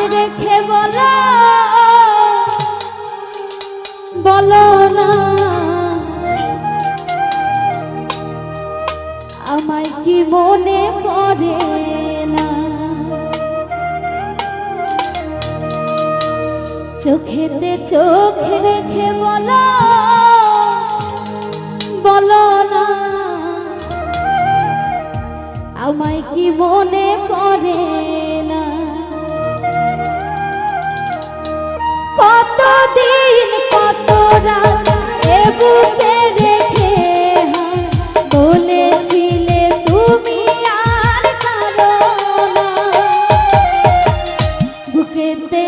রেখে বলো বলো না আমায় কি মনে পড়ে না চোখেতে চোখ রেখে বলো বলো না আমায় কি মনে পড়ে না কতদিন কত রাত এ বুকে রেখে বলেছিলে তুমি আর কারো না বুকেতে